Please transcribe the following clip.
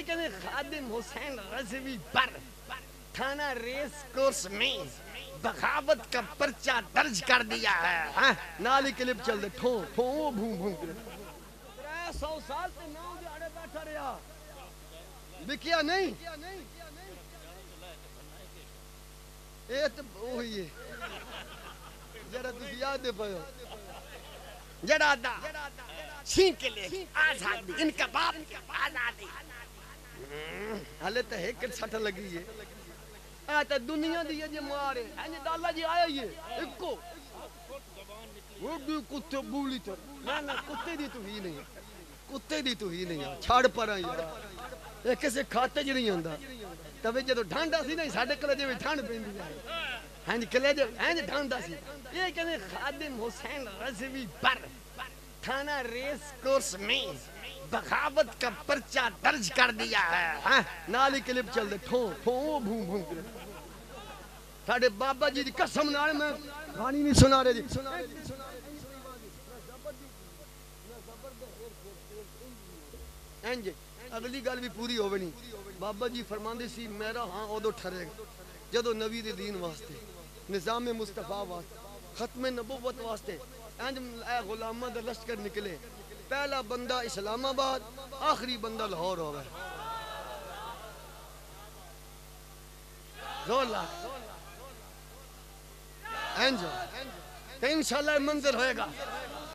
کہنے خادم حسین رضوی پر تھانہ race course میں بغاوت کا پرچہ درج کر دیا ہے. نالی کلپ چل دے ٹھوں ٹھوں بھوں بھوں کرے 300 سال تے ناؤ دیاڑے بیٹھا رہا بکیا نہیں. اے تو وہی ہے جڑا تسی یاد دے پاؤ جڑا دا چھین کے لے آزادی ان کا باپ آزادی حالے تو ایک سٹ لگی ہے. تو دنیا دی یہ مارے ہیں ڈالا جی آیا یہ ایک کو وہ بھی کتے بولی تر نہ کتے دی تو ہی نہیں کتے دی تو ہی نہیں چھاڑ پر آئی ایک کسے کھاتے جو نہیں ہوندہ تبھی جدو ڈھانڈا سی نہیں ساڑھے کلجے میں ڈھانڈ پہن دی جائے ہاں جی کلجے ہاں جی ڈھانڈا سی. یہ کہنے خادم حسین رضوی پر تھانہ ریس کورس میں بغاوت کا پرچہ درج کر دیا ہے. نالی کلپ چل دے ٹھوں ٹھوں بھوں بھوں کرے ساڑھے بابا جی دی قسم نارے میں کھانی نہیں سنا رہے جی. انجے اگلی گل بھی پوری ہوئے نہیں. بابا جی فرماندے سی میرا ہاں او دو ٹھرے گا جدو نبی دے دین واسطے نظام مصطفیٰ واسطے ختم نبوت واسطے انج اے غلامہ دا لشکر نکلے. پہلا بندہ اسلام آباد آخری بندہ لاہور ہوئے رولا انجو انشاءاللہ منظر ہوئے گا.